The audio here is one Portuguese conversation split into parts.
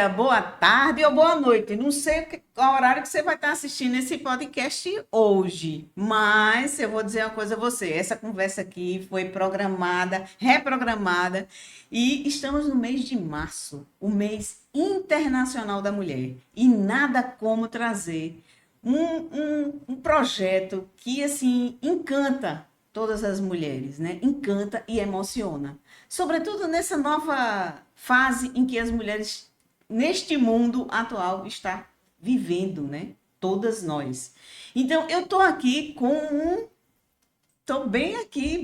dia, boa tarde ou boa noite. Não sei qual horário que você vai estar assistindo esse podcast hoje, mas eu vou dizer uma coisa a você. Essa conversa aqui foi programada, reprogramada, e estamos no mês de março, o mês internacional da mulher. E nada como trazer um projeto que, assim, encanta todas as mulheres, né? Encanta e emociona. Sobretudo nessa nova fase em que as mulheres, neste mundo atual, está vivendo, né? Todas nós. Então, eu tô aqui tô bem aqui,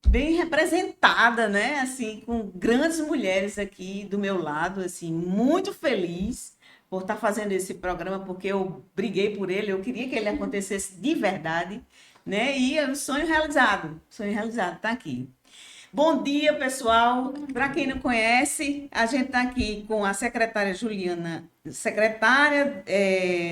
bem representada, né? Assim, com grandes mulheres aqui do meu lado, assim, muito feliz por estar fazendo esse programa, porque eu briguei por ele, eu queria que ele acontecesse de verdade, né? E é um sonho realizado, tá aqui. Bom dia, pessoal. Para quem não conhece, a gente está aqui com a secretária Juliana, secretária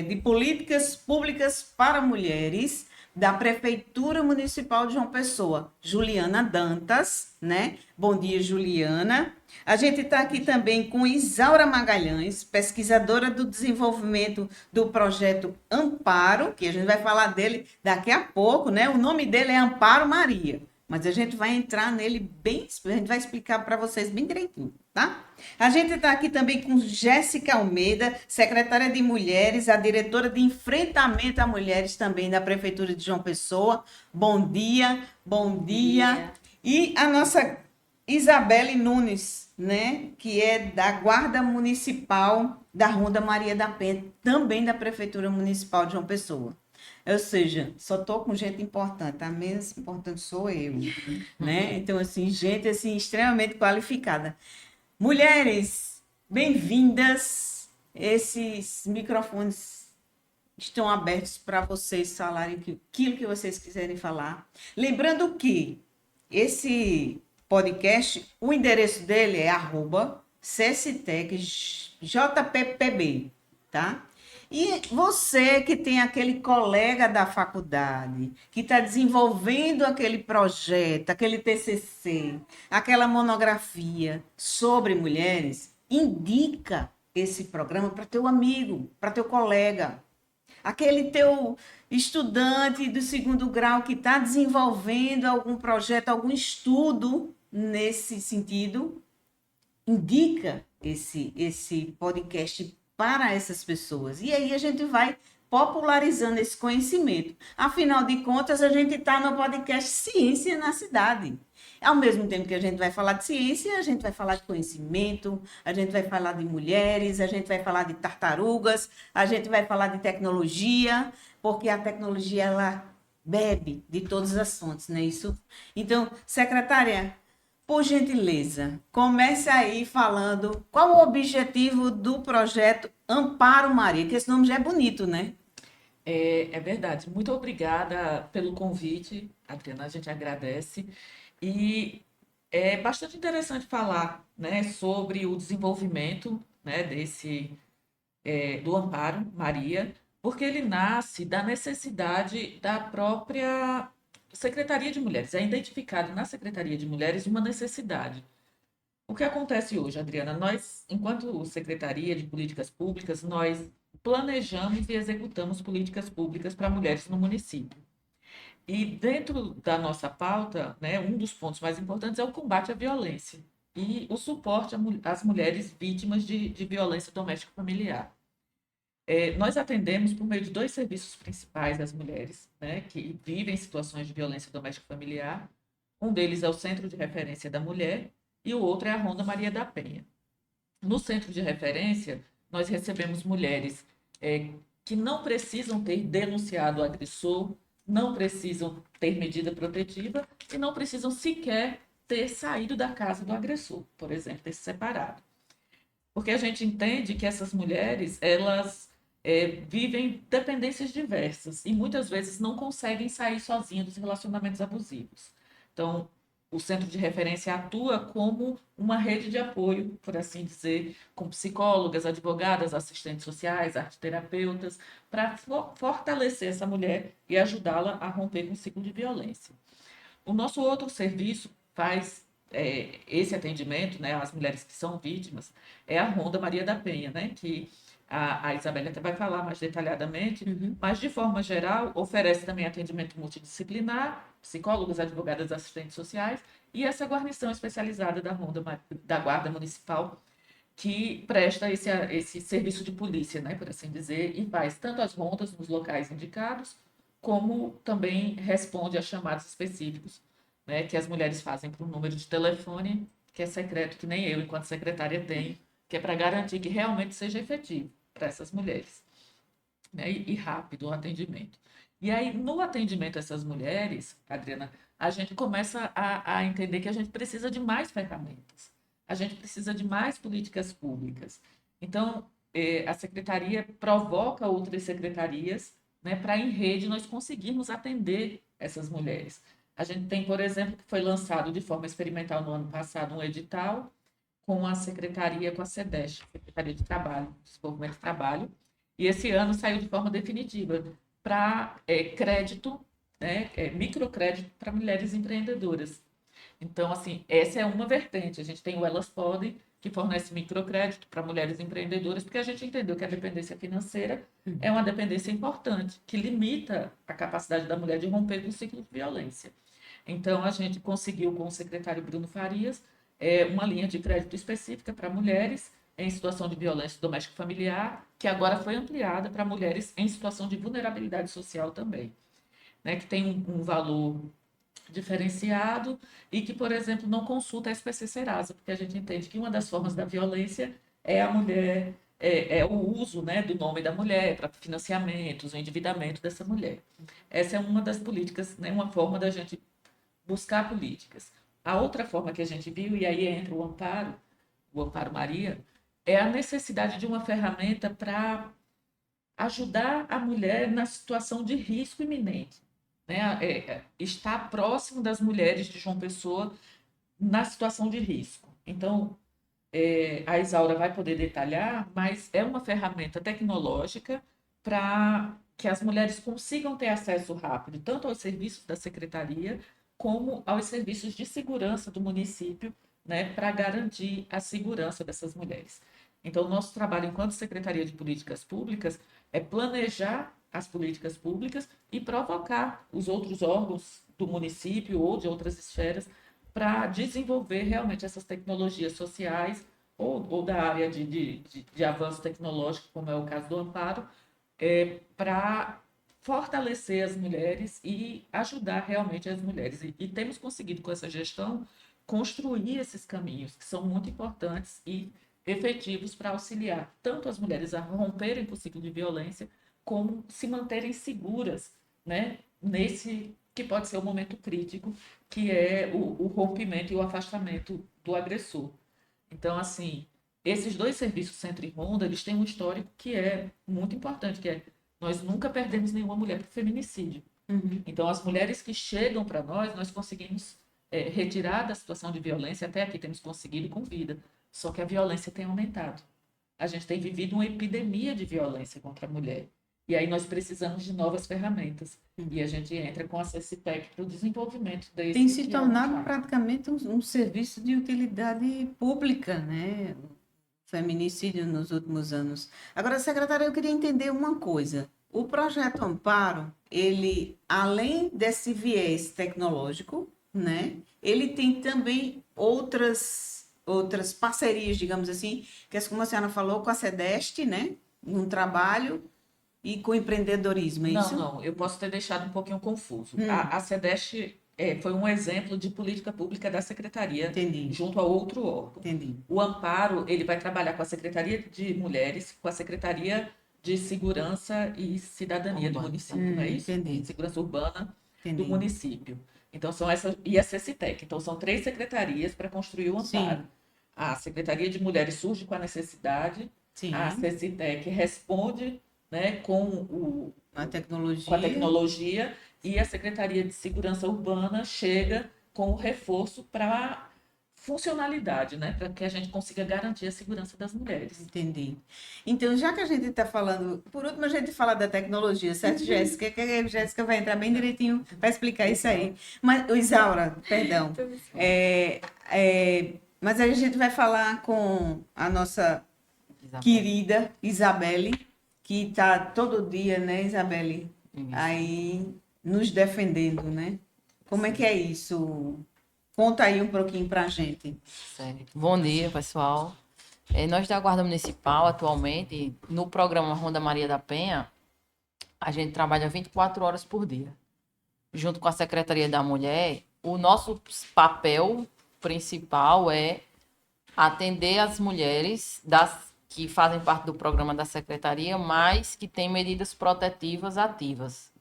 de Políticas Públicas para Mulheres da Prefeitura Municipal de João Pessoa, Juliana Dantas, né? Bom dia, Juliana. A gente está aqui também com Isaura Magalhães, pesquisadora do desenvolvimento do projeto Amparo, que a gente vai falar dele daqui a pouco, né? O nome dele é Amparo Maria. Mas a gente vai entrar nele bem, a gente vai explicar para vocês bem direitinho, tá? A gente está aqui também com Jéssica Almeida, secretária de Mulheres, a diretora de Enfrentamento a Mulheres também da Prefeitura de João Pessoa. Bom dia, bom dia. E a nossa Isabelle Nunes, né, que é da Guarda Municipal da Ronda Maria da Penha, também da Prefeitura Municipal de João Pessoa. Ou seja, só tô com gente importante, a menos importante sou eu, né? Então, assim, gente, assim, extremamente qualificada. Mulheres, bem-vindas. Esses microfones estão abertos para vocês falarem aquilo que vocês quiserem falar. Lembrando que esse podcast, o endereço dele é @cstecjppb, tá? E você que tem aquele colega da faculdade, que está desenvolvendo aquele projeto, aquele TCC, aquela monografia sobre mulheres, indica esse programa para teu amigo, para teu colega, aquele teu estudante do segundo grau que está desenvolvendo algum projeto, algum estudo nesse sentido, indica esse podcast para essas pessoas. E aí a gente vai popularizando esse conhecimento. Afinal de contas, a gente está no podcast Ciência na Cidade. Ao mesmo tempo que a gente vai falar de ciência, a gente vai falar de conhecimento, a gente vai falar de mulheres, a gente vai falar de tartarugas, a gente vai falar de tecnologia, porque a tecnologia ela bebe de todas as fontes, não é isso? Então, secretária, por gentileza, comece aí falando qual o objetivo do projeto Amparo Maria, que esse nome já é bonito, né? É verdade. Muito obrigada pelo convite, Adriana. A gente agradece. E é bastante interessante falar, né, sobre o desenvolvimento, né, do Amparo Maria, porque ele nasce da necessidade da própria Secretaria de Mulheres. É identificado na Secretaria de Mulheres uma necessidade. O que acontece hoje, Adriana? Nós, enquanto Secretaria de Políticas Públicas, nós planejamos e executamos políticas públicas para mulheres no município. E dentro da nossa pauta, né, um dos pontos mais importantes é o combate à violência e o suporte às mulheres vítimas de violência doméstica familiar. Nós atendemos por meio de dois serviços principais às mulheres, né, que vivem situações de violência doméstica familiar. Um deles é o Centro de Referência da Mulher e o outro é a Ronda Maria da Penha. No centro de referência, nós recebemos mulheres que não precisam ter denunciado o agressor, não precisam ter medida protetiva e não precisam sequer ter saído da casa do agressor, por exemplo, ter se separado. Porque a gente entende que essas mulheres, elas vivem dependências diversas e muitas vezes não conseguem sair sozinhas dos relacionamentos abusivos. Então, o centro de referência atua como uma rede de apoio, por assim dizer, com psicólogas, advogadas, assistentes sociais, arteterapeutas, para fortalecer essa mulher e ajudá-la a romper com o ciclo de violência. O nosso outro serviço faz esse atendimento, né, às mulheres que são vítimas, é a Ronda Maria da Penha, né, que a Isabela até vai falar mais detalhadamente, Uhum. mas de forma geral oferece também atendimento multidisciplinar, psicólogos, advogadas, assistentes sociais e essa guarnição especializada da Guarda Municipal que presta esse serviço de polícia, né, por assim dizer, e faz tanto as rondas nos locais indicados, como também responde a chamados específicos, né, que as mulheres fazem por um número de telefone, que é secreto, que nem eu, enquanto secretária, tenho, que é para garantir que realmente seja efetivo para essas mulheres, né, e rápido o atendimento. E aí, no atendimento a essas mulheres, Adriana, a gente começa a entender que a gente precisa de mais ferramentas, a gente precisa de mais políticas públicas. Então, a secretaria provoca outras secretarias, né, para em rede nós conseguirmos atender essas mulheres. A gente tem, por exemplo, que foi lançado de forma experimental no ano passado um edital com a secretaria, com a SEDEST, Secretaria de Trabalho, Desenvolvimento do Trabalho, e esse ano saiu de forma definitiva para crédito, né, microcrédito para mulheres empreendedoras. Então, assim, essa é uma vertente. A gente tem o Elas Podem, que fornece microcrédito para mulheres empreendedoras, porque a gente entendeu que a dependência financeira é uma dependência importante, que limita a capacidade da mulher de romper com o ciclo de violência. Então, a gente conseguiu, com o secretário Bruno Farias, uma linha de crédito específica para mulheres em situação de violência doméstica familiar, que agora foi ampliada para mulheres em situação de vulnerabilidade social também, né, que tem um valor diferenciado e que, por exemplo, não consulta a SPC Serasa, porque a gente entende que uma das formas da violência é a mulher, é o uso, né, do nome da mulher para financiamentos, o endividamento dessa mulher. Essa é uma das políticas, né, uma forma da gente buscar políticas. A outra forma que a gente viu, e aí entra o Amparo Maria, é a necessidade de uma ferramenta para ajudar a mulher na situação de risco iminente, né? Estar próximo das mulheres de João Pessoa na situação de risco. Então, a Isaura vai poder detalhar, mas é uma ferramenta tecnológica para que as mulheres consigam ter acesso rápido, tanto aos serviços da secretaria, como aos serviços de segurança do município, né, para garantir a segurança dessas mulheres. Então, nosso trabalho enquanto Secretaria de Políticas Públicas é planejar as políticas públicas e provocar os outros órgãos do município ou de outras esferas para desenvolver realmente essas tecnologias sociais ou da área de avanço tecnológico, como é o caso do Amparo, para fortalecer as mulheres e ajudar realmente as mulheres. E temos conseguido, com essa gestão, construir esses caminhos que são muito importantes e efetivos para auxiliar tanto as mulheres a romperem com o ciclo de violência, como se manterem seguras, né, nesse que pode ser o momento crítico, que é o rompimento e o afastamento do agressor. Então, assim, esses dois serviços Centro e Ronda, eles têm um histórico que é muito importante, que é nós nunca perdemos nenhuma mulher para feminicídio. Uhum. Então, as mulheres que chegam para nós conseguimos retirar da situação de violência, até aqui temos conseguido com vida, só que a violência tem aumentado. A gente tem vivido uma epidemia de violência contra a mulher. E aí nós precisamos de novas ferramentas. E a gente entra com a CECITEC para o desenvolvimento Tem desse se que é o tornado Amparo. praticamente um serviço de utilidade pública, né? O feminicídio nos últimos anos. Agora, secretária, eu queria entender uma coisa. O projeto Amparo, ele, além desse viés tecnológico, né? Ele tem também outras parcerias, digamos assim, que é como a senhora falou, com a SEDEST, né? Um trabalho e com empreendedorismo, é Não, isso? não, eu posso ter deixado um pouquinho confuso. Hum, A SEDEST foi um exemplo de política pública da Secretaria entendi, junto a outro órgão. entendi. O Amparo, ele vai trabalhar com a Secretaria de Mulheres, com a Secretaria de Segurança e Cidadania do Urbano. município, não é isso? Entendi, Segurança Urbana do entendi. município. Então, são essas, e a CECITEC. Então, são três secretarias para construir o Amparo. Sim, A Secretaria de Mulheres surge com a necessidade, a sim. CECITEC responde, né, A com a tecnologia, tecnologia e a Secretaria de Segurança Urbana chega com o reforço para funcionalidade, né? Para que a gente consiga garantir a segurança das mulheres. Entendi. Então, já que a gente está falando, por último, a gente fala da tecnologia, certo, Jéssica? Que a Jéssica vai entrar bem direitinho para explicar isso aí. Mas, o Isaura, perdão. É, mas a gente vai falar com a nossa Isabel. querida Isabelle, que está todo dia, né, Isabelle? Isso. Aí nos defendendo, né? Como é que é isso? Conta aí um pouquinho para a gente. Certo. Bom dia, pessoal. Nós da Guarda Municipal, atualmente, no programa Ronda Maria da Penha, a gente trabalha 24 horas por dia. Junto com a Secretaria da Mulher, o nosso papel principal é atender as mulheres que fazem parte do programa da Secretaria, mas que têm medidas protetivas ativas.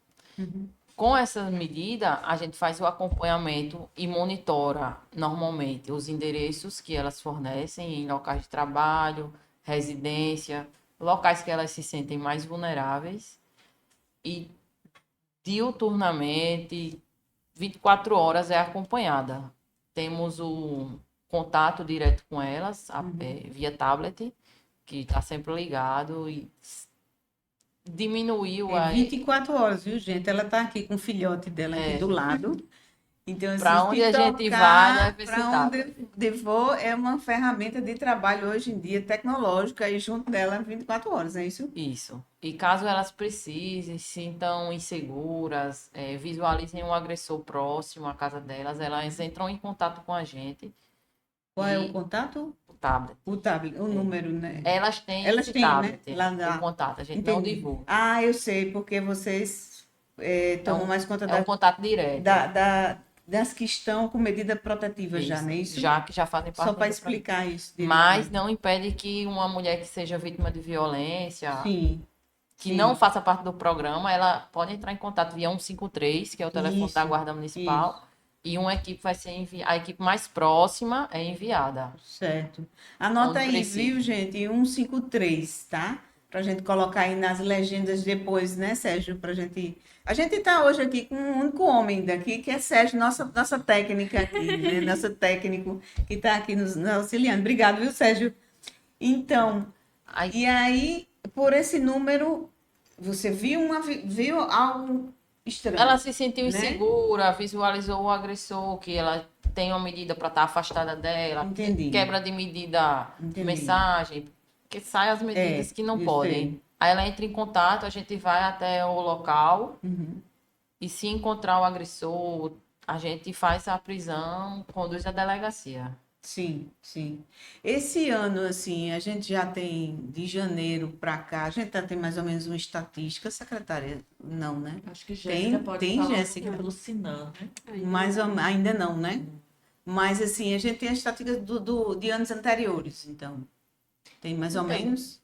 Com essa medida, a gente faz o acompanhamento e monitora normalmente os endereços que elas fornecem em locais de trabalho, residência, locais que elas se sentem mais vulneráveis e diuturnamente, 24 horas é acompanhada. Temos o contato direto com elas via tablet, que está sempre ligado e diminuiu É 24 horas, viu, gente? Ela está aqui com o filhote dela aqui do lado. Então, assim, Para onde se a gente tocar, vai, deve ser para tablet. onde for, é uma ferramenta de trabalho hoje em dia tecnológica e junto dela 24 horas, é isso? Isso. E caso elas precisem, se sintam inseguras, visualizem um agressor próximo à casa delas, elas entram em contato com a gente. Qual é o E contato? o tablet. O tablet, o número, né? Elas têm Elas esse têm, né? tablet, Lá na... o contato, a gente não Entendi. divulga. Ah, eu sei, porque vocês tomam mais conta É um contato direto. das que estão com medida protetiva já, Isso. não é isso? Que já fazem parte Só para do explicar isso. Mas não impede que uma mulher que seja vítima de violência, Sim. que Sim. não faça parte do programa, ela pode entrar em contato via 153, que é o telefone Isso, da Guarda Municipal, e uma equipe vai ser a equipe mais próxima é enviada. Certo. Anota Onde aí, precisa. viu, gente? 153, tá? Pra gente colocar aí nas legendas depois, né, Sérgio? Pra gente. A gente tá hoje aqui com um único homem daqui, que é Sérgio, nossa técnica aqui, né? Nosso técnico que tá aqui nos auxiliando. Obrigado, viu, Sérgio? Então, Aí, e aí, por esse número, você viu algo estranho, ela se sentiu né? insegura, visualizou o agressor, que ela tem uma medida para estar afastada dela, Entendi. quebra de medida, Entendi. mensagem, que sai as medidas que não eu podem. sei. Aí ela entra em contato, a gente vai até o local Uhum. e se encontrar o agressor, a gente faz a prisão, conduz à delegacia. Sim, sim. Esse ano, assim, a gente já tem, de janeiro para cá, a gente já tem mais ou menos uma estatística, secretária? Não, né? Acho que Jéssica pode Tem, falar Jéssica? pelo Sinan, né? Ainda não, né? Mas, assim, a gente tem a estatística de anos anteriores, então. Tem mais ou Então, menos?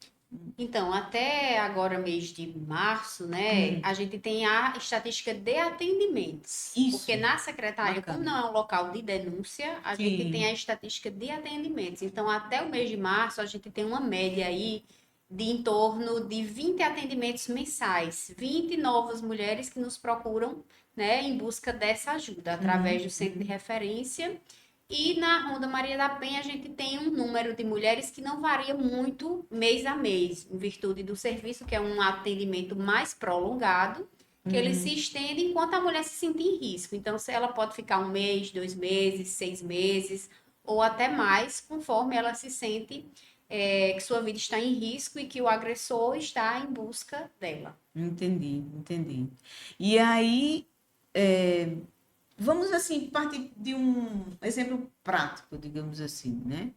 Então, até agora, mês de março, né, a gente tem a estatística de atendimentos. Isso. Porque na secretaria, Bacana. como não é um local de denúncia, a gente Sim. tem a estatística de atendimentos. Então, até o mês de março, a gente tem uma média aí de em torno de 20 atendimentos mensais. 20 novas mulheres que nos procuram, né, em busca dessa ajuda, através do centro de referência. E na Ronda Maria da Penha a gente tem um número de mulheres que não varia muito mês a mês, em virtude do serviço, que é um atendimento mais prolongado, que ele se estende enquanto a mulher se sente em risco. Então, se ela pode ficar um mês, 2 meses, 6 meses, ou até mais, conforme ela se sente que sua vida está em risco e que o agressor está em busca dela. Entendi. E aí, vamos assim partir de um exemplo prático, digamos assim, né?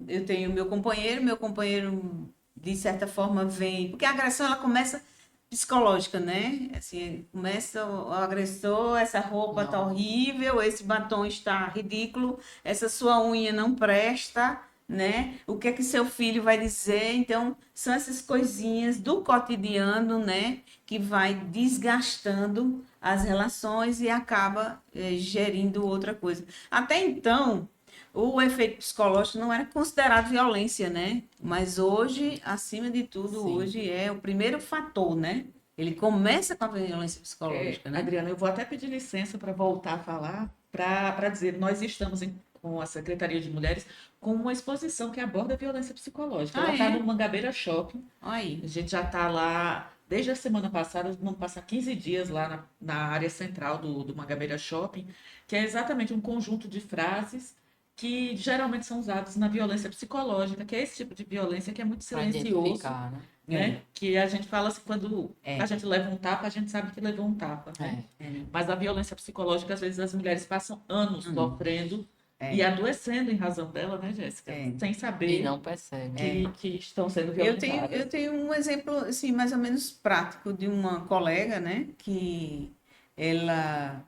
Eu tenho meu companheiro de certa forma vem, porque a agressão ela começa psicológica, né? Assim, começa o agressor, essa roupa tá horrível, esse batom está ridículo, essa sua unha não presta, né? O que é que seu filho vai dizer? Então, são essas coisinhas do cotidiano, né, que vai desgastando as relações e acaba gerindo outra coisa. Até então, o efeito psicológico não era considerado violência, né? Mas hoje, acima de tudo, Sim. hoje é o primeiro fator, né? Ele começa com a violência psicológica, né? Adriana, eu vou até pedir licença para voltar a falar, para dizer, nós estamos com a Secretaria de Mulheres com uma exposição que aborda a violência psicológica. Ela Ah, está é? no Mangabeira Shopping. Aí. A gente já está lá desde a semana passada, vamos passar 15 dias lá na área central do Mangabeira Shopping, que é exatamente um conjunto de frases que geralmente são usadas na violência psicológica, que é esse tipo de violência que é muito Para silencioso, identificar, né? né? Que a gente fala assim, quando É. a gente leva um tapa, a gente sabe que levou um tapa, né? Mas a violência psicológica, às vezes as mulheres passam anos sofrendo e adoecendo em razão dela, né, Jéssica? É. Sem E saber não percebe. que estão sendo Eu tenho, violentadas. eu tenho um exemplo, assim, mais ou menos prático de uma colega, né? Que ela,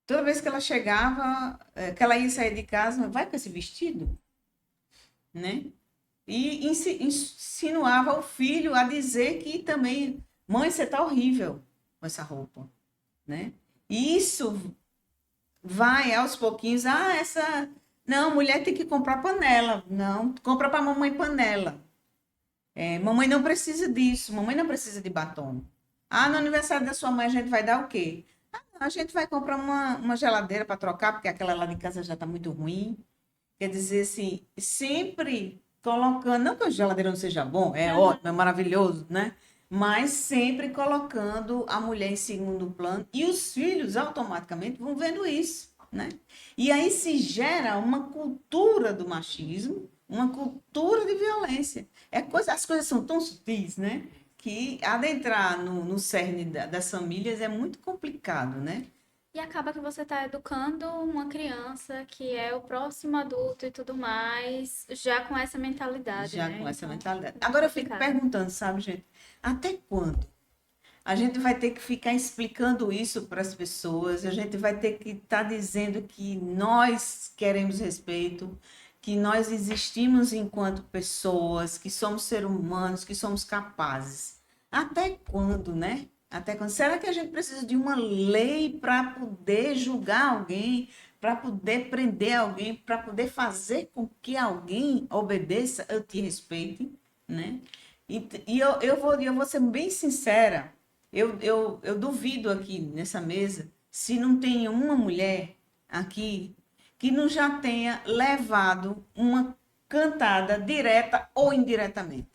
toda vez que ela chegava, que ela ia sair de casa, vai com esse vestido, né? E insinuava o filho a dizer que também, mãe, você tá horrível com essa roupa, né? E isso vai aos pouquinhos, essa. Não, mulher tem que comprar panela. Não, compra para mamãe panela. Mamãe não precisa disso, mamãe não precisa de batom. No aniversário da sua mãe a gente vai dar o quê? A gente vai comprar uma geladeira para trocar, porque aquela lá de casa já está muito ruim. Quer dizer, assim, sempre colocando, não que a geladeira não seja bom, é ótimo, é maravilhoso, né? Mas sempre colocando a mulher em segundo plano e os filhos automaticamente vão vendo isso, né? E aí se gera uma cultura do machismo, uma cultura de violência. As coisas são tão sutis, né? Que adentrar no cerne das famílias é muito complicado, né? E acaba que você está educando uma criança que é o próximo adulto e tudo mais, já com essa mentalidade, Já né? com essa Então, mentalidade. é Agora eu fico complicado. perguntando, sabe, gente? Até quando? A gente vai ter que ficar explicando isso para as pessoas, a gente vai ter que estar dizendo que nós queremos respeito, que nós existimos enquanto pessoas, que somos seres humanos, que somos capazes. Até quando, né? Até quando? Será que a gente precisa de uma lei para poder julgar alguém, para poder prender alguém, para poder fazer com que alguém obedeça, eu te respeite, né? Eu vou ser bem sincera, eu duvido aqui nessa mesa se não tem uma mulher aqui que não já tenha levado uma cantada direta ou indiretamente.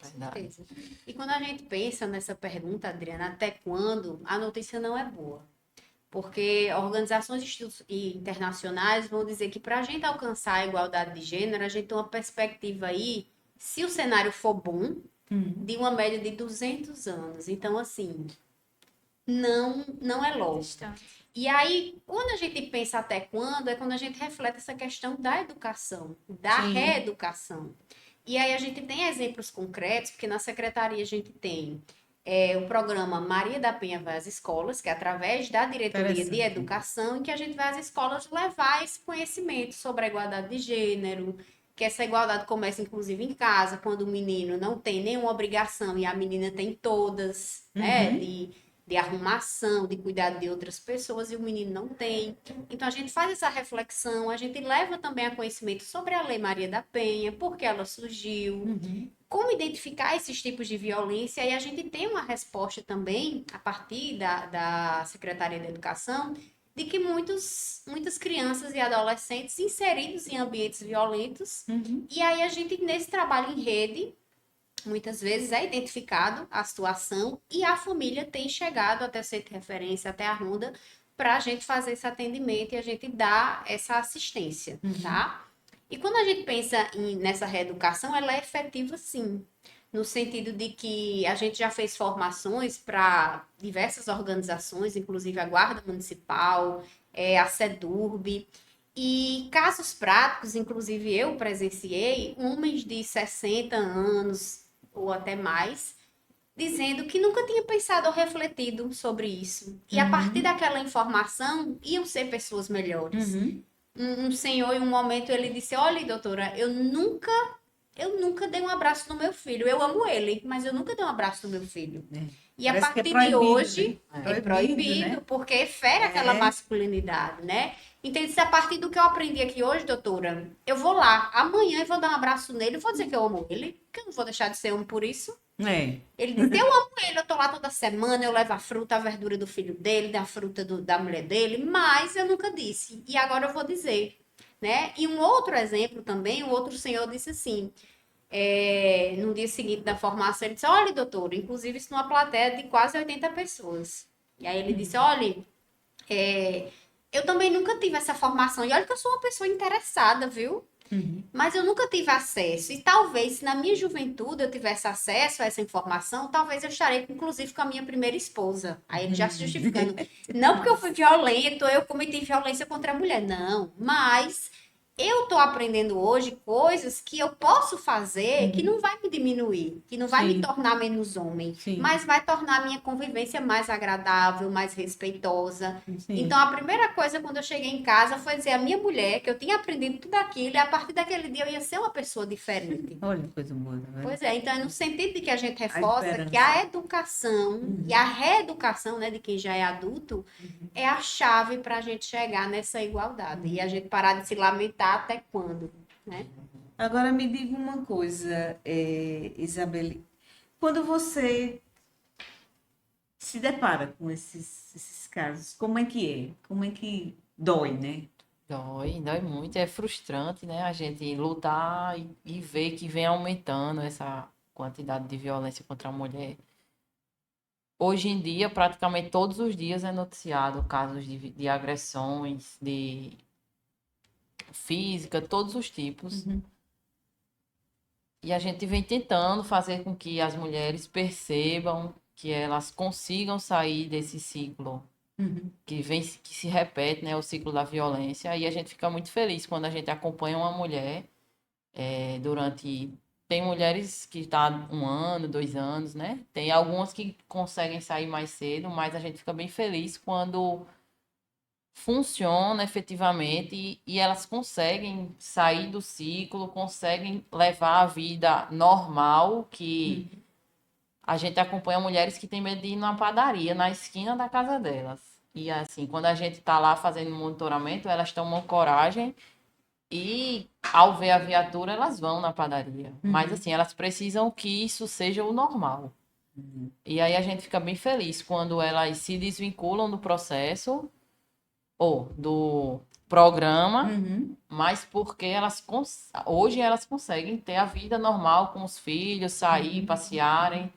Verdade. Certeza. E quando a gente pensa nessa pergunta, Adriana, até quando, a notícia não é boa. Porque organizações internacionais vão dizer que para a gente alcançar a igualdade de gênero, a gente tem uma perspectiva aí, se o cenário for bom, de uma média de 200 anos. Então, assim, não é logo. Distante. E aí, quando a gente pensa até quando, é quando a gente reflete essa questão da educação, da Sim. reeducação. E aí a gente tem exemplos concretos, porque na secretaria a gente tem o programa Maria da Penha vai às escolas, que é através da diretoria de Interessante. educação, em que a gente vai às escolas levar esse conhecimento sobre a igualdade de gênero, que essa igualdade começa inclusive em casa, quando o menino não tem nenhuma obrigação e a menina tem todas, né, de arrumação, de cuidar de outras pessoas e o menino não tem. Então a gente faz essa reflexão, a gente leva também a conhecimento sobre a Lei Maria da Penha, por que ela surgiu, como identificar esses tipos de violência, e a gente tem uma resposta também, a partir da Secretaria da Educação, de que muitas crianças e adolescentes inseridos em ambientes violentos, e aí a gente, nesse trabalho em rede, muitas vezes é identificado a situação e a família tem chegado até o centro de referência, até a Ronda, para a gente fazer esse atendimento e a gente dar essa assistência, tá? E quando a gente pensa nessa reeducação, ela é efetiva sim, no sentido de que a gente já fez formações para diversas organizações, inclusive a Guarda Municipal, a SEDURB, e casos práticos, inclusive eu presenciei, homens de 60 anos ou até mais, dizendo que nunca tinha pensado ou refletido sobre isso. E a partir daquela informação, iam ser pessoas melhores. Um senhor, em um momento, ele disse, olha, doutora, eu nunca dei um abraço no meu filho. Eu amo ele, mas eu nunca dei um abraço no meu filho. E a Parece que é partir de proibido, hoje, né? é proibido, né? porque fere aquela masculinidade, né? Então, se a partir do que eu aprendi aqui hoje, doutora, eu vou lá, amanhã eu vou dar um abraço nele, vou dizer que eu amo ele, que eu não vou deixar de ser homem por isso, É. Ele disse, eu amo ele, eu tô lá toda semana, eu levo a fruta, a verdura do filho dele, da fruta da mulher dele, mas eu nunca disse. E agora eu vou dizer, né? E um outro exemplo também, o outro senhor disse assim, no dia seguinte da formação, ele disse, olha, doutor, inclusive isso numa plateia de quase 80 pessoas. E aí ele disse, olha, eu também nunca tive essa formação, e olha que eu sou uma pessoa interessada, viu? Mas eu nunca tive acesso. E talvez, se na minha juventude eu tivesse acesso a essa informação, talvez eu estaria, inclusive, com a minha primeira esposa. Aí ele já se justificando. Não porque eu fui violento, eu cometi violência contra a mulher. Não. Mas eu tô aprendendo hoje coisas que eu posso fazer que não vai me diminuir, que não vai me Sim. tornar menos homem, Sim. mas vai tornar a minha convivência mais agradável, mais respeitosa. Sim. Então, a primeira coisa quando eu cheguei em casa foi dizer à minha mulher que eu tinha aprendido tudo aquilo e a partir daquele dia eu ia ser uma pessoa diferente. Olha, coisa boa, tá vendo? Pois é, então é no sentido de que a gente reforça esperança. que a educação e a reeducação, né, de quem já é adulto, é a chave para a gente chegar nessa igualdade e a gente parar de se lamentar até quando, né? Agora me diga uma coisa, Isabelle. Quando você se depara com esses casos, como é que é? Como é que dói, né? Dói muito, é frustrante, né? A gente lutar e ver que vem aumentando essa quantidade de violência contra a mulher. Hoje em dia, praticamente todos os dias é noticiado casos de agressões, de física, todos os tipos. E a gente vem tentando fazer com que as mulheres percebam que elas consigam sair desse ciclo que se repete, né, o ciclo da violência. E a gente fica muito feliz quando a gente acompanha uma mulher durante. Tem mulheres que estão 1 ano, 2 anos, né? Tem algumas que conseguem sair mais cedo, mas a gente fica bem feliz quando funciona efetivamente e elas conseguem sair do ciclo, conseguem levar a vida normal, que a gente acompanha mulheres que têm medo de ir numa padaria na esquina da casa delas. E assim, quando a gente está lá fazendo monitoramento, elas tomam coragem e ao ver a viatura, elas vão na padaria. Mas assim, elas precisam que isso seja o normal. E aí a gente fica bem feliz quando elas se desvinculam do processo ou do programa, mas porque hoje elas conseguem ter a vida normal com os filhos, sair, passearem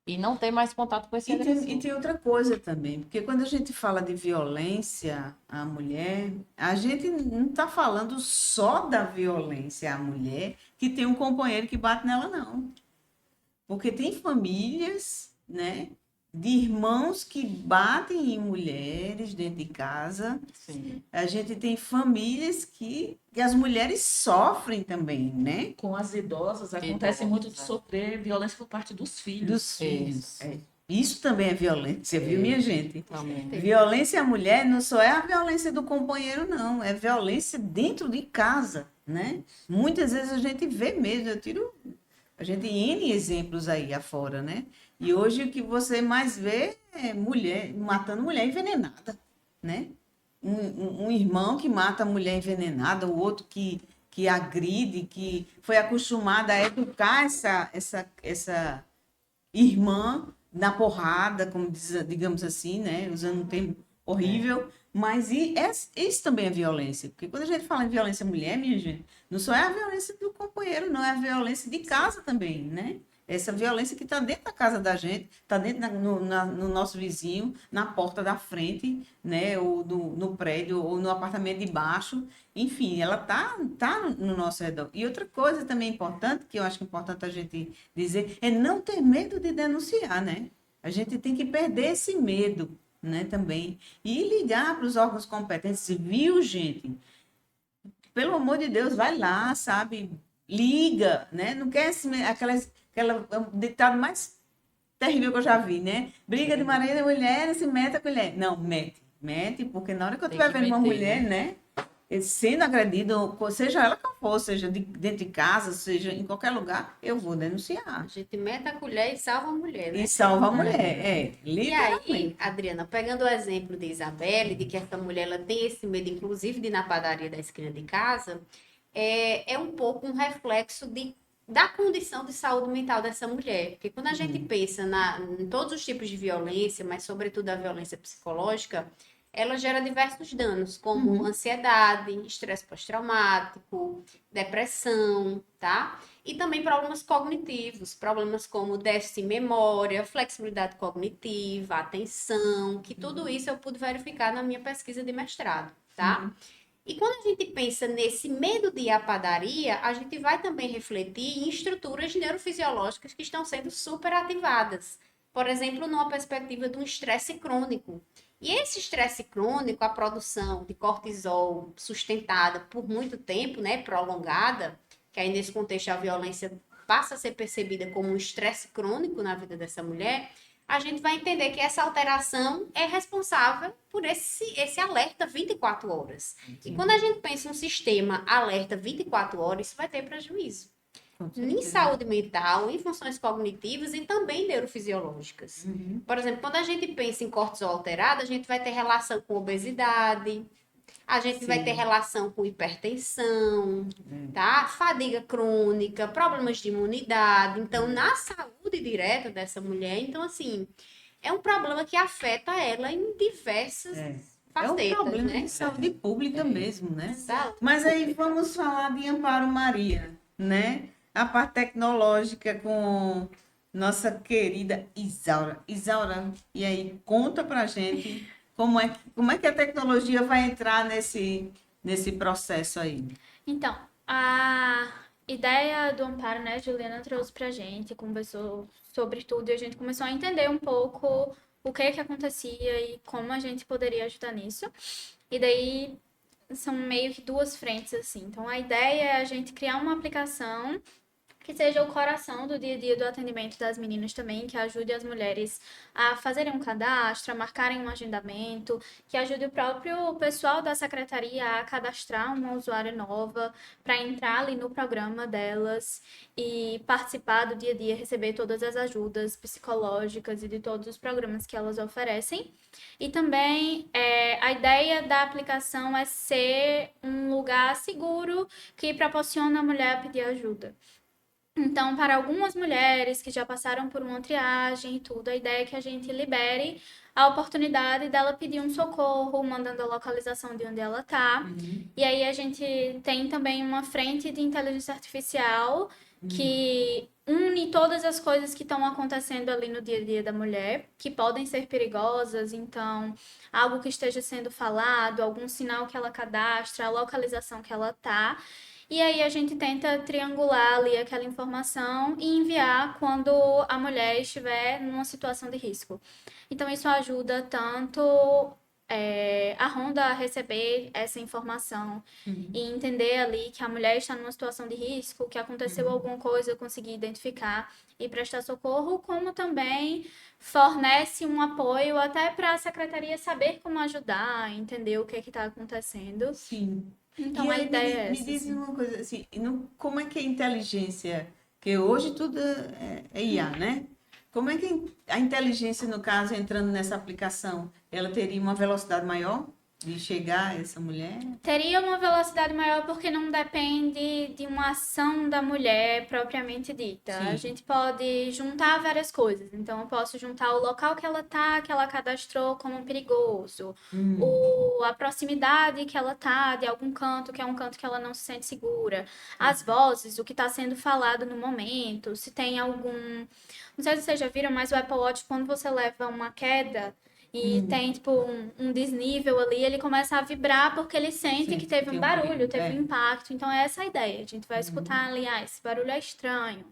e não ter mais contato com esse E agressor. tem outra coisa também, porque quando a gente fala de violência à mulher, a gente não está falando só da violência à mulher que tem um companheiro que bate nela, não. Porque tem famílias, né, de irmãos que batem em mulheres dentro de casa. Sim. A gente tem famílias que as mulheres sofrem também, né? Com as idosas, acontece muito de sofrer violência por parte dos filhos. Dos filhos. Isso. Isso também é violência, viu, minha gente? Também. Violência à mulher não só é a violência do companheiro, não. É violência dentro de casa, né? Muitas vezes a gente vê mesmo, a gente tem N exemplos aí afora, né? E hoje o que você mais vê é mulher, matando mulher envenenada, né? Um irmão que mata a mulher envenenada, o outro que agride, que foi acostumado a educar essa irmã na porrada, como digamos assim, né? Usando um termo horrível, mas isso também é violência, porque quando a gente fala em violência à mulher, minha gente, não só é a violência do companheiro, não é a violência de casa também, né? Essa violência que está dentro da casa da gente, está dentro no nosso vizinho, na porta da frente, né? Ou no prédio, ou no apartamento de baixo. Enfim, ela tá no nosso redor. E outra coisa também importante, que eu acho que é importante a gente dizer, é não ter medo de denunciar, né? A gente tem que perder esse medo, né? Também. E ligar para os órgãos competentes, viu, gente? Pelo amor de Deus, vai lá, sabe? Liga, né? Não quer aquela é o ditado mais terrível que eu já vi, né? Briga de marido e mulher, se mete a colher. Não, mete, porque na hora que eu Tem estiver que vendo uma meter, mulher, né? Sendo agredida, seja ela qual for, seja dentro de casa, seja em qualquer lugar, eu vou A denunciar. gente mete a colher e salva a mulher, né? E salva a mulher, E literalmente. aí, Adriana, pegando o exemplo de Isabelle, de que essa mulher ela tem esse medo, inclusive, de ir na padaria da esquina de casa, é um pouco um reflexo de da condição de saúde mental dessa mulher. Porque quando a gente pensa em todos os tipos de violência, mas sobretudo a violência psicológica, ela gera diversos danos, como ansiedade, estresse pós-traumático, depressão, tá? E também problemas cognitivos, problemas como déficit de memória, flexibilidade cognitiva, atenção, que tudo isso eu pude verificar na minha pesquisa de mestrado, tá? E quando a gente pensa nesse medo de ir à padaria, a gente vai também refletir em estruturas neurofisiológicas que estão sendo superativadas. Por exemplo, numa perspectiva de um estresse crônico. E esse estresse crônico, a produção de cortisol sustentada por muito tempo, né, prolongada, que aí nesse contexto a violência passa a ser percebida como um estresse crônico na vida dessa mulher, a gente vai entender que essa alteração é responsável por esse alerta 24 horas. E quando a gente pensa em um sistema alerta 24 horas, isso vai ter prejuízo em saúde mental, em funções cognitivas e também neurofisiológicas. Por exemplo, quando a gente pensa em cortisol alterado, a gente vai ter relação com obesidade, a gente vai ter relação com hipertensão, tá? Fadiga crônica, problemas de imunidade. Então, na saúde direta dessa mulher, então, assim, é um problema que afeta ela em diversas É um facetas, problema né? de saúde pública mesmo, né? Saúde. Mas aí vamos falar de Amparo Maria, né? A parte tecnológica com nossa querida Isaura. Isaura, e aí conta pra gente como é que a tecnologia vai entrar nesse processo aí. Então, a ideia do Amparo, né, Juliana trouxe pra gente, conversou sobre tudo e a gente começou a entender um pouco o que acontecia e como a gente poderia ajudar nisso. E daí são meio que duas frentes assim. Então, a ideia é a gente criar uma aplicação que seja o coração do dia a dia do atendimento das meninas também, que ajude as mulheres a fazerem um cadastro, a marcarem um agendamento, que ajude o próprio pessoal da secretaria a cadastrar uma usuária nova para entrar ali no programa delas e participar do dia a dia, receber todas as ajudas psicológicas e de todos os programas que elas oferecem. E também a ideia da aplicação é ser um lugar seguro que proporciona a mulher a pedir ajuda. Então, para algumas mulheres que já passaram por uma triagem e tudo, a ideia é que a gente libere a oportunidade dela pedir um socorro, mandando a localização de onde ela está. E aí a gente tem também uma frente de inteligência artificial que une todas as coisas que estão acontecendo ali no dia a dia da mulher, que podem ser perigosas, então, algo que esteja sendo falado, algum sinal que ela cadastra, a localização que ela está. E aí a gente tenta triangular ali aquela informação e enviar quando a mulher estiver numa situação de risco. Então isso ajuda tanto a Ronda a receber essa informação e entender ali que a mulher está numa situação de risco, que aconteceu alguma coisa, conseguir identificar e prestar socorro, como também fornece um apoio até para a secretaria saber como ajudar, entender o que está acontecendo. Sim. Então, E a aí ideia é me essa. diz Assim. uma coisa assim, como é que é inteligência? Que hoje tudo é IA, né? Como é que a inteligência, no caso, entrando nessa aplicação, ela teria uma velocidade maior de chegar a essa mulher? Teria uma velocidade maior porque não depende de uma ação da mulher propriamente dita. Sim. A gente pode juntar várias coisas. Então, eu posso juntar o local que ela tá, que ela cadastrou como perigoso, a proximidade que ela tá de algum canto, que é um canto que ela não se sente segura, as vozes, o que está sendo falado no momento, se tem algum. Não sei se vocês já viram, mas o Apple Watch, quando você leva uma queda. E tem, tipo, um desnível ali, ele começa a vibrar porque ele sente Sim, que teve tem um um barulho, perigo, teve um impacto. Então, é essa a ideia. A gente vai escutar ali, esse barulho é estranho.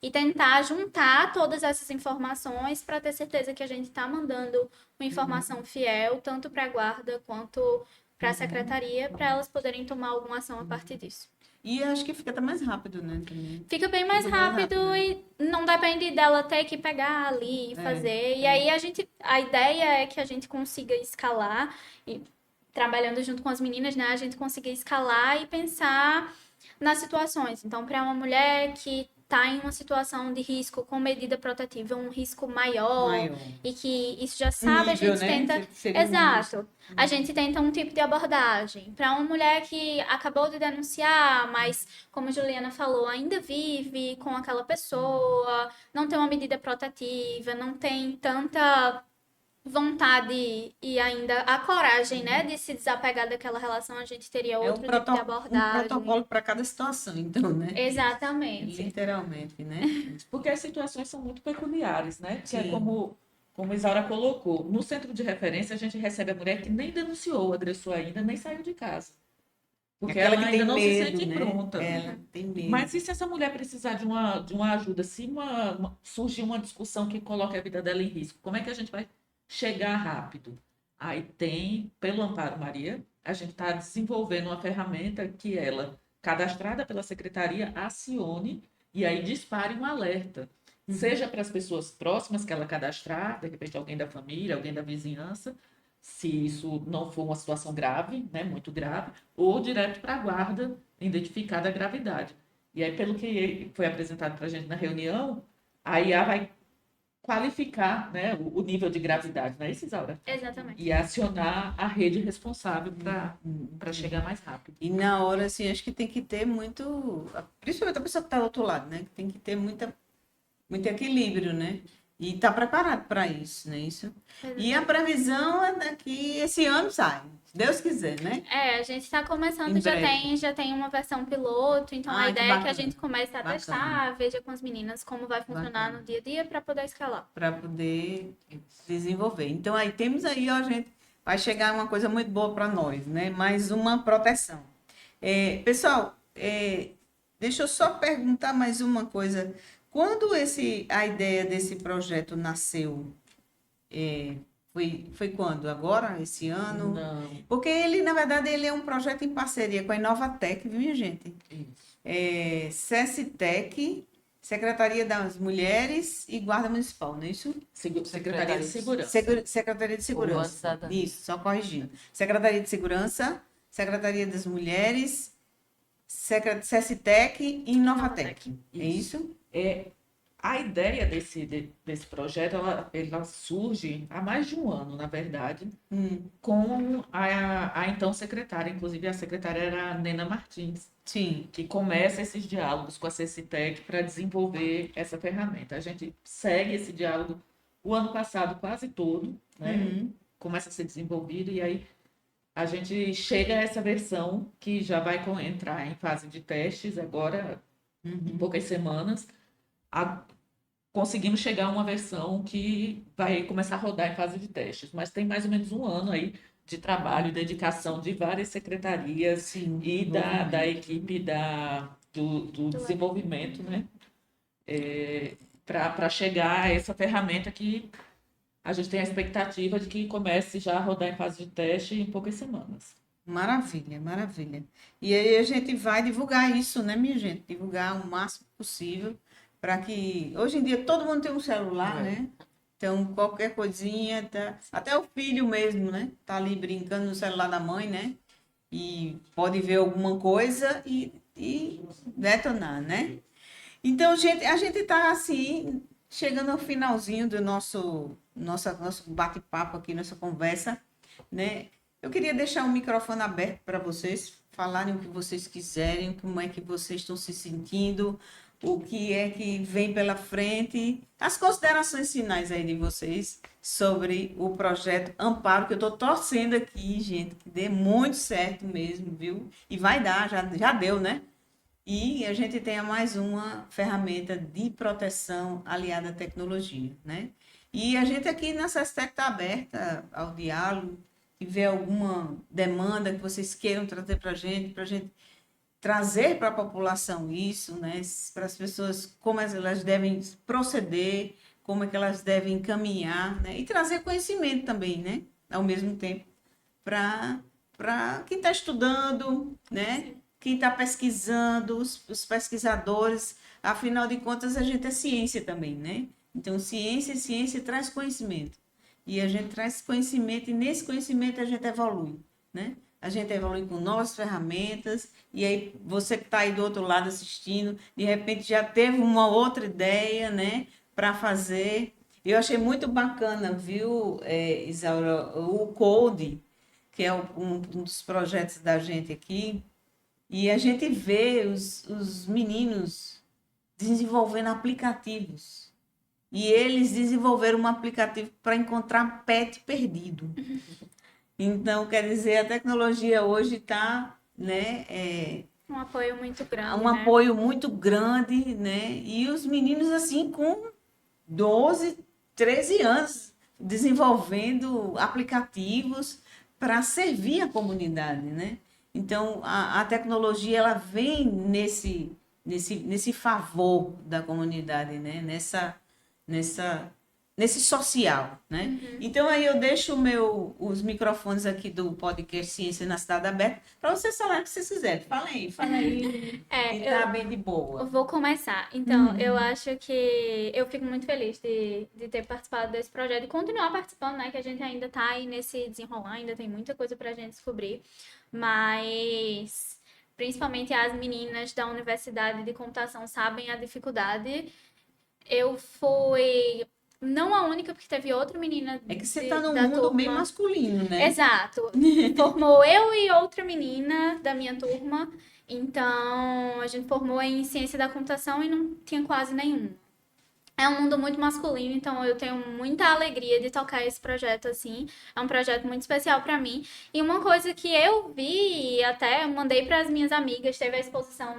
E tentar juntar todas essas informações para ter certeza que a gente está mandando uma informação fiel, tanto para a guarda quanto para a secretaria, para elas poderem tomar alguma ação a partir disso. E acho que fica até mais rápido, né? Também. Fica bem mais Fica mais rápido rápido, né? e não depende dela ter que pegar ali e fazer. E aí a ideia é que a gente consiga escalar e trabalhando junto com as meninas, né, a gente consiga escalar e pensar nas situações. Então, para uma mulher que tá em uma situação de risco com medida protetiva, um risco maior, Maior. e que isso já sabe, a Nível, gente né? tenta. Seria um Exato. A gente tenta um tipo de abordagem. Para uma mulher que acabou de denunciar, mas, como a Juliana falou, ainda vive com aquela pessoa, não tem uma medida protetiva, não tem tanta vontade e ainda a coragem, né, de se desapegar daquela relação, a gente teria É um, outro tipo de um abordagem. protocolo para cada situação, então, né? Exatamente. Literalmente, né? Porque as situações são muito peculiares, né? Que é Sim. como Isaura colocou. No centro de referência, a gente recebe a mulher que nem denunciou o agressor ainda, nem saiu de casa. Porque Aquela ela que ainda tem não se medo, sente né? pronta. Ela tem medo. Mas e se essa mulher precisar de uma ajuda, se surgir uma discussão que coloque a vida dela em risco, como é que a gente vai chegar rápido? Aí tem, pelo Amparo Maria, a gente está desenvolvendo uma ferramenta que ela, cadastrada pela secretaria, acione e aí dispare um alerta. Seja para as pessoas próximas que ela cadastrar, de repente alguém da família, alguém da vizinhança, se isso não for uma situação grave, né, muito grave, ou direto para a guarda identificada a gravidade. E aí, pelo que foi apresentado para a gente na reunião, a IA vai qualificar, né, o nível de gravidade, não é isso, Isaura? Exatamente. E acionar a rede responsável para chegar mais rápido. E na hora, assim, acho que tem que ter muito, principalmente a pessoa que está do outro lado, né? Tem que ter muito equilíbrio, né? E tá preparado para isso, né? Isso. E a previsão é daqui, esse ano sai, se Deus quiser, né? É, a gente está começando, Em já breve. tem uma versão piloto, então a Ah, que ideia é que a bacana. gente comece a Bacana. testar, veja com as meninas como vai funcionar Bacana. no dia a dia para poder escalar. Para poder desenvolver. Então, aí temos aí, ó, gente, vai chegar uma coisa muito boa para nós, né? Mais uma proteção. Pessoal, deixa eu só perguntar mais uma coisa. Quando a ideia desse projeto nasceu? Foi quando? Agora? Esse ano? Não, Porque ele, na verdade, ele é um projeto em parceria com a Inovatec, viu, minha gente? isso. SESI-TEC, Secretaria das Mulheres e Guarda Municipal, não é isso? Secretaria de Segurança. Secretaria de Antes Segurança. da- Isso, só corrigindo. Secretaria de Segurança, Secretaria das Mulheres, SESI-TEC e Inovatec. É isso? A ideia desse projeto, ela surge há mais de um ano, na verdade, com a então secretária, inclusive a secretária era a Nena Martins, Sim. que começa esses diálogos com a CECITEC para desenvolver essa ferramenta. A gente segue esse diálogo o ano passado quase todo, né? Começa a ser desenvolvido e aí a gente chega a essa versão que já vai entrar em fase de testes agora, em poucas semanas. Conseguimos chegar a uma versão que vai começar a rodar em fase de testes, mas tem mais ou menos um ano aí de trabalho e dedicação de várias secretarias Sim, e da equipe do desenvolvimento, né? Para chegar a essa ferramenta que a gente tem a expectativa de que comece já a rodar em fase de teste em poucas semanas. Maravilha, maravilha. E aí a gente vai divulgar isso, né, minha gente? Divulgar o máximo possível para que hoje em dia todo mundo tem um celular, né? Então qualquer coisinha, até o filho mesmo, né? Tá ali brincando no celular da mãe, né? E pode ver alguma coisa e detonar, né? Então, gente, a gente tá assim chegando ao finalzinho do nosso bate-papo aqui, nossa conversa, né? Eu queria deixar o microfone aberto para vocês falarem o que vocês quiserem, como é que vocês estão se sentindo, o que é que vem pela frente, as considerações finais aí de vocês sobre o projeto Amparo, que eu estou torcendo aqui, gente, que dê muito certo mesmo, viu? E vai dar, já deu, né? E a gente tenha mais uma ferramenta de proteção aliada à tecnologia, né? E a gente aqui na SESTEC está aberta ao diálogo, e ver alguma demanda que vocês queiram trazer para a gente trazer para a população isso, né? Para as pessoas, como elas devem proceder, como é que elas devem caminhar, né? E trazer conhecimento também, né? Ao mesmo tempo, para quem está estudando, né? Quem está pesquisando, os pesquisadores, afinal de contas, a gente é ciência também, né? Então, ciência traz conhecimento. E a gente traz conhecimento, e nesse conhecimento a gente evolui, né? a gente evolui com novas ferramentas, e aí você que está aí do outro lado assistindo, de repente já teve uma outra ideia, né, para fazer. Eu achei muito bacana, viu, Isaura, o Code, que é um dos projetos da gente aqui, e a gente vê os meninos desenvolvendo aplicativos. E eles desenvolveram um aplicativo para encontrar pet perdido. Então, quer dizer, a tecnologia hoje está, né, Um apoio muito grande, um né? apoio muito grande, né? E os meninos, assim, com 12, 13 anos, desenvolvendo aplicativos para servir a comunidade, né? Então, a tecnologia, ela vem nesse favor da comunidade, né? Nessa, nesse social, né? Então, aí eu deixo os microfones aqui do podcast Ciência na Cidade Aberta para vocês falarem o que vocês quiserem. Fala aí, que tá bem de Eu boa. vou começar. Então, eu acho que eu fico muito feliz de ter participado desse projeto e continuar participando, né? Que a gente ainda tá aí nesse desenrolar, ainda tem muita coisa pra gente descobrir. Mas, principalmente as meninas da Universidade de Computação sabem a dificuldade. Eu fui, não a única, porque teve outra menina É que você está num da mundo meio turma. masculino, né? Exato. Formou eu e outra menina da minha turma. Então, a gente formou em ciência da computação e não tinha quase nenhum. É um mundo muito masculino, então eu tenho muita alegria de tocar esse projeto assim. É um projeto muito especial para mim. E uma coisa que eu vi, e até mandei para as minhas amigas, teve a exposição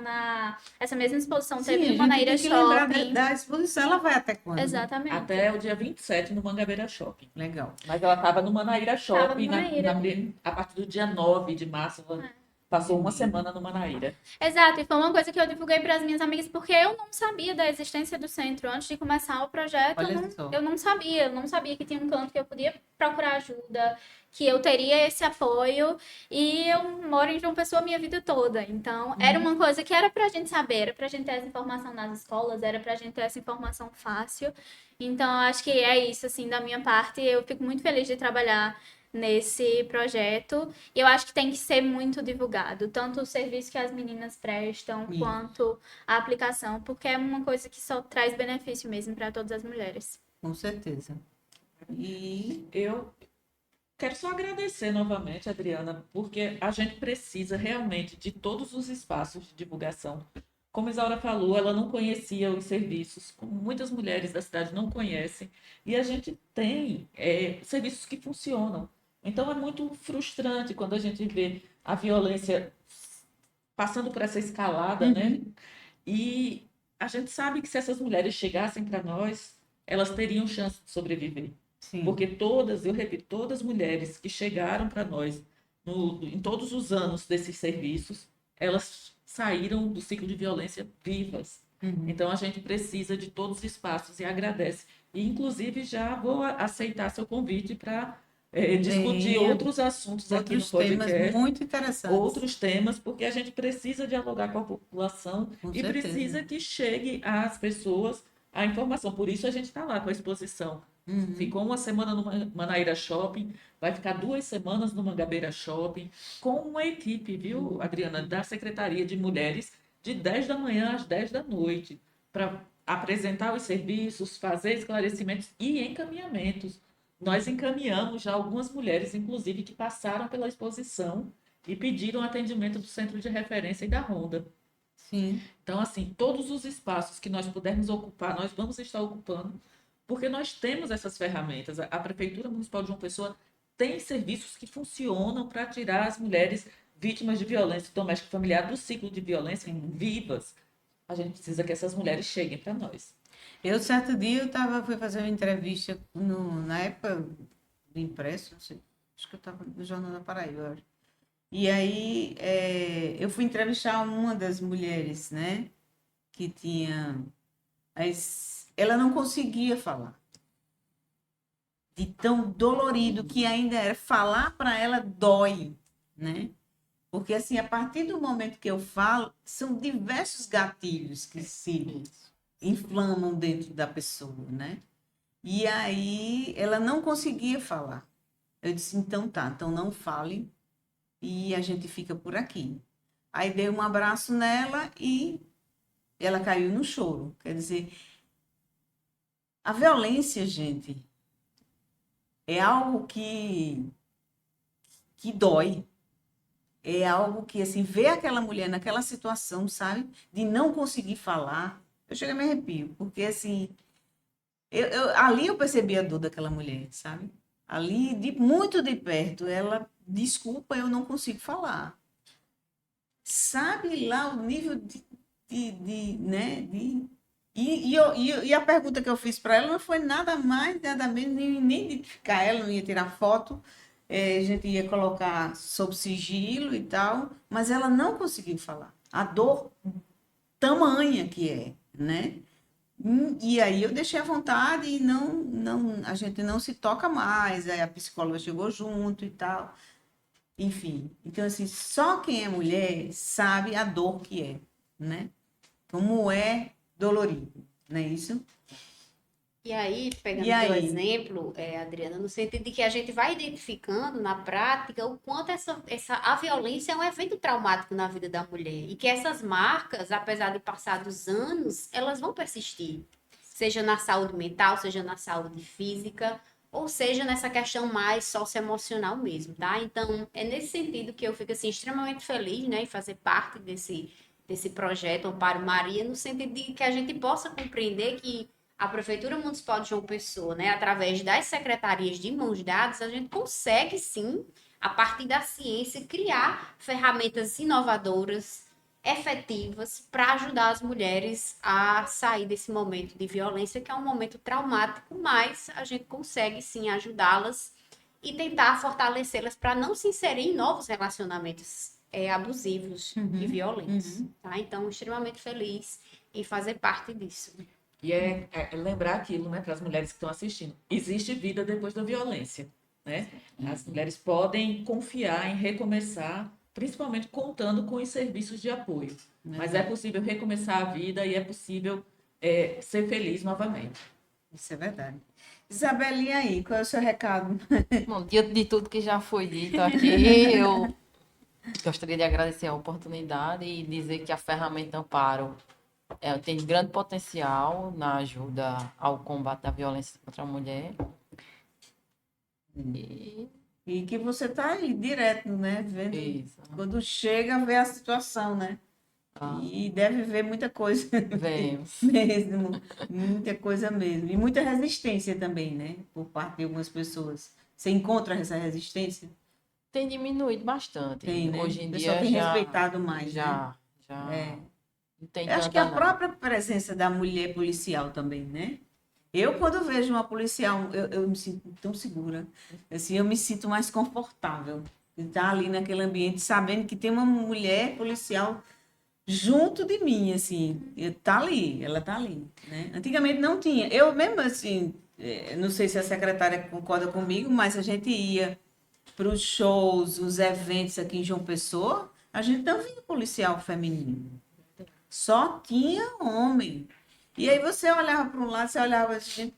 essa mesma exposição Sim, teve a no gente Manaíra tem que lembrar Shopping. da exposição. Ela vai até quando? Exatamente. Até o dia 27 no Mangabeira Shopping. Legal. Mas ela estava no Manaíra Shopping, no Manaíra. a partir do dia 9 de março, ela passou uma semana no Manaíra. Exato, e foi uma coisa que eu divulguei para as minhas amigas, porque eu não sabia da existência do centro. Antes de começar o projeto, Olha só. eu não sabia que tinha um canto que eu podia procurar ajuda, que eu teria esse apoio, e eu moro em João Pessoa a minha vida toda. Então, era uma coisa que era pra gente saber, era pra gente ter essa informação nas escolas, era pra gente ter essa informação fácil. Então, acho que é isso, assim, da minha parte. Eu fico muito feliz de trabalhar nesse projeto. E eu acho que tem que ser muito divulgado, tanto o serviço que as meninas prestam, Isso. quanto a aplicação, porque é uma coisa que só traz benefício mesmo para todas as mulheres. Com certeza. E Eu quero só agradecer novamente, Adriana, porque a gente precisa realmente de todos os espaços de divulgação. Como a Isaura falou, ela não conhecia os serviços, como muitas mulheres da cidade não conhecem, e a gente tem serviços que funcionam. Então é muito frustrante quando a gente vê a violência passando por essa escalada, né? E a gente sabe que se essas mulheres chegassem para nós, elas teriam chance de sobreviver. sim. Porque todas, eu repito, todas as mulheres que chegaram para nós em todos os anos desses serviços, elas saíram do ciclo de violência vivas. Então a gente precisa de todos os espaços e agradece. E inclusive já vou aceitar seu convite para discutir Venha. outros assuntos aqui no Outros temas podcast. muito interessantes. Outros temas, porque a gente precisa dialogar com a população Com e certeza. precisa que chegue às pessoas a informação. Por isso a gente está lá com a exposição. Ficou uma semana no Manaíra Shopping, vai ficar 2 semanas no Mangabeira Shopping, com uma equipe, viu, Adriana, da Secretaria de Mulheres, de 10 da manhã às 10 da noite, para apresentar os serviços, fazer esclarecimentos e encaminhamentos. Nós encaminhamos já algumas mulheres, inclusive, que passaram pela exposição e pediram atendimento do Centro de Referência e da Ronda. Sim. Então, assim, todos os espaços que nós pudermos ocupar, nós vamos estar ocupando, porque nós temos essas ferramentas. A Prefeitura Municipal de João Pessoa tem serviços que funcionam para tirar as mulheres vítimas de violência doméstica e familiar do ciclo de violência vivas. A gente precisa que essas mulheres cheguem para nós. Eu, certo dia, fui fazer uma entrevista na época do impresso, não sei, acho que eu estava no Jornal da Paraíba, eu acho. E aí eu fui entrevistar uma das mulheres, né, que tinha... Ela não conseguia falar. De tão dolorido que ainda era. Falar para ela dói, né? Porque, assim, a partir do momento que eu falo, são diversos gatilhos que se inflamam dentro da pessoa, né? E aí ela não conseguia falar. Eu disse, então tá, então não fale e a gente fica por aqui. Aí dei um abraço nela e ela caiu no choro. Quer dizer, a violência, gente, é algo que dói. É algo que, assim, ver aquela mulher naquela situação, sabe? De não conseguir falar. Eu chego a me arrepio, porque, assim, ali eu percebi a dor daquela mulher, sabe? Ali, muito de perto, ela, desculpa, eu não consigo falar. Sabe lá o nível né? E a pergunta que eu fiz para ela não foi nada mais, nada menos, nem identificar ela, não ia tirar foto, a gente ia colocar sob sigilo e tal, mas ela não conseguiu falar. A dor tamanha que é, né? E aí eu deixei à vontade e a gente não se toca mais, aí a psicóloga chegou junto e tal. Enfim, então assim, só quem é mulher sabe a dor que é, né? Como é dolorido, não é isso? E aí, pegando E o teu aí? exemplo, Adriana, no sentido de que a gente vai identificando na prática o quanto a violência é um evento traumático na vida da mulher e que essas marcas, apesar de passados anos, elas vão persistir, seja na saúde mental, seja na saúde física, ou seja nessa questão mais socioemocional mesmo, tá? Então, é nesse sentido que eu fico assim extremamente feliz, né, em fazer parte desse projeto Amparo Maria, no sentido de que a gente possa compreender que a Prefeitura Municipal de João Pessoa, né, através das secretarias de mãos dadas, a gente consegue sim, a partir da ciência, criar ferramentas inovadoras, efetivas, para ajudar as mulheres a sair desse momento de violência, que é um momento traumático, mas a gente consegue sim ajudá-las e tentar fortalecê-las para não se inserir em novos relacionamentos abusivos e violentos. Tá? Então, extremamente feliz em fazer parte disso. E é lembrar aquilo, né, para as mulheres que estão assistindo. Existe vida depois da violência, né? As mulheres podem confiar em recomeçar, principalmente contando com os serviços de apoio. Mas é possível recomeçar a vida e é possível ser feliz novamente. Isso é verdade. Isabelle, e aí, qual é o seu recado? Bom, diante de tudo que já foi dito aqui, eu gostaria de agradecer a oportunidade e dizer que a ferramenta Amparo tem grande potencial na ajuda ao combate da violência contra a mulher. E que você está aí direto, né? Vendo, Isso. quando chega, vê a situação, né? Ah, E deve ver muita coisa vemos. mesmo, muita coisa mesmo. E muita resistência também, né? Por parte de algumas pessoas. Você encontra essa resistência? Tem diminuído bastante. Tem, né? Hoje em O pessoal dia tem já, respeitado mais, né? já É. não tem Eu acho que a tanta, não. própria presença da mulher policial também, né? Eu, quando vejo uma policial, eu me sinto tão segura. Assim, eu me sinto mais confortável de estar ali naquele ambiente, sabendo que tem uma mulher policial junto de mim, assim. Tá ali, ela tá ali, né? Antigamente não tinha. Eu mesmo, assim, não sei se a secretária concorda comigo, mas a gente ia para os shows, os eventos aqui em João Pessoa, a gente não via policial feminino. Só tinha homem. E aí você olhava para um lado, você olhava assim,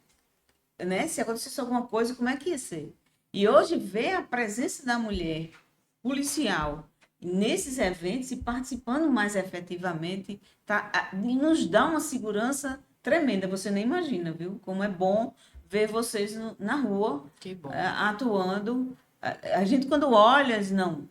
né? Se acontecesse alguma coisa, como é que ia ser? E hoje ver a presença da mulher policial nesses eventos e participando mais efetivamente, nos dá uma segurança tremenda. Você nem imagina, viu? Como é bom ver vocês na rua Que bom. atuando. A gente, quando olha, diz, não,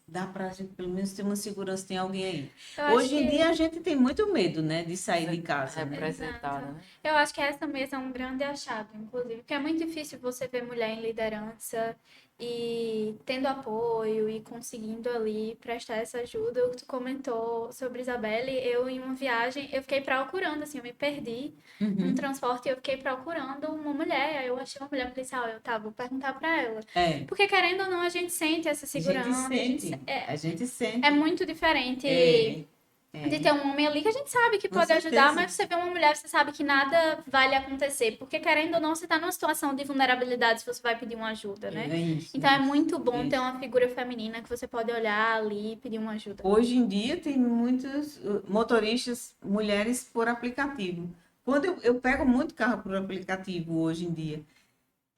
dá para a gente pelo menos ter uma segurança, tem alguém aí. Eu acho Hoje em que- dia a gente tem muito medo, né, de sair de casa, né? Representada, né? Eu acho que essa mesa é um grande achado, inclusive, porque é muito difícil você ver mulher em liderança e tendo apoio e conseguindo ali prestar essa ajuda. O que tu comentou sobre Isabelle, eu em uma viagem, eu fiquei procurando, assim, eu me perdi num transporte e eu fiquei procurando uma mulher, aí eu achei uma mulher policial, vou perguntar pra ela. É, Porque querendo ou não, a gente sente essa a gente segurança, sente, a gente sente. é muito diferente de ter um homem ali que a gente sabe que Com pode certeza. ajudar, mas você vê uma mulher, você sabe que nada vai lhe acontecer. Porque, querendo ou não, você tá numa situação de vulnerabilidade se você vai pedir uma ajuda, né? É isso, Então, é isso, muito bom isso. ter uma figura feminina que você pode olhar ali e pedir uma ajuda. Hoje em dia tem muitos motoristas mulheres por aplicativo. Quando eu pego muito carro por aplicativo hoje em dia,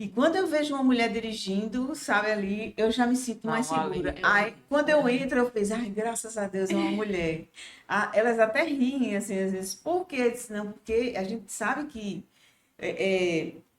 E quando eu vejo uma mulher dirigindo, sabe, ali, eu já me sinto mais Dá um segura. alívio. Aí, quando eu entro, eu penso, ai, graças a Deus, é uma mulher. Ah, elas até riem, assim, às vezes. Por quê? Eu disse, não, porque a gente sabe que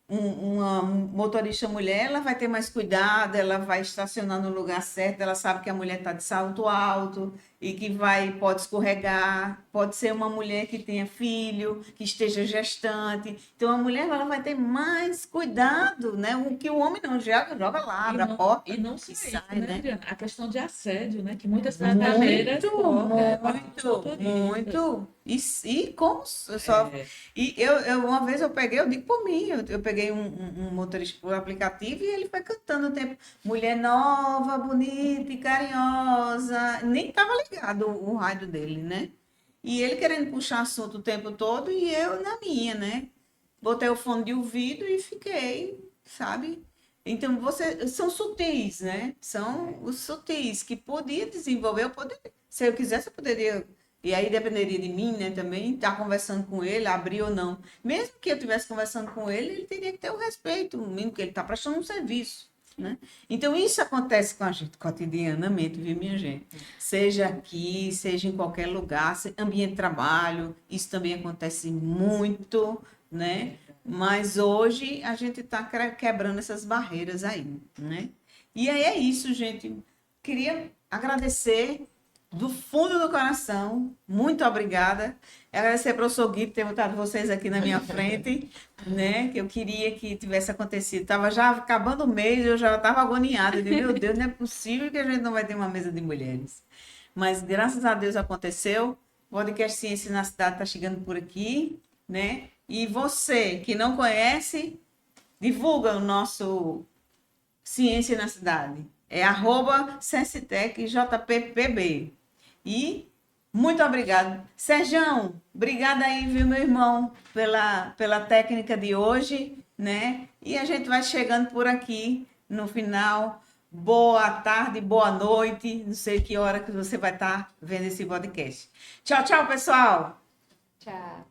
uma motorista mulher, ela vai ter mais cuidado, ela vai estacionar no lugar certo, ela sabe que a mulher está de salto alto e que pode escorregar, pode ser uma mulher que tenha filho, que esteja gestante. Então a mulher ela vai ter mais cuidado, né? O que o homem não joga lá, abre a porta E não só e isso, sai, né, né? Adriana? A questão de assédio, né? Que muitas passageiras colocam para os motoristas. Muito. E como só. É, E uma vez eu peguei, eu digo por mim, eu peguei um motorista por aplicativo e ele foi cantando o tempo. Mulher nova, bonita e carinhosa. Nem estava ligado o rádio dele, né? E ele querendo puxar assunto o tempo todo e eu na minha, né? Botei o fone de ouvido e fiquei, sabe? Então, são sutis, né? São os sutis que podia desenvolver, eu poderia, se eu quisesse, eu poderia, e aí dependeria de mim, né, também, estar conversando com ele, abrir ou não. Mesmo que eu estivesse conversando com ele teria que ter o respeito, o mínimo que ele está prestando um serviço, né? Então, isso acontece com a gente cotidianamente, viu, minha gente? Seja aqui, seja em qualquer lugar, ambiente de trabalho, isso também acontece muito, né? Mas hoje a gente está quebrando essas barreiras aí, né? E aí é isso, gente. Queria agradecer do fundo do coração. Muito obrigada. Agradecer ao professor Gui por ter botado vocês aqui na minha frente, né? Que eu queria que tivesse acontecido. Estava já acabando o mês, eu já estava agoniada. Eu digo, meu Deus, não é possível que a gente não vai ter uma mesa de mulheres. Mas graças a Deus aconteceu. O podcast Ciência na Cidade está chegando por aqui, né? E você que não conhece, divulga o nosso Ciência na Cidade. É @CSTecJPPB. E muito obrigado. Serjão, obrigada aí, viu, meu irmão, pela técnica de hoje, né? E a gente vai chegando por aqui no final. Boa tarde, boa noite. Não sei que hora que você vai estar vendo esse podcast. Tchau, tchau, pessoal. Tchau.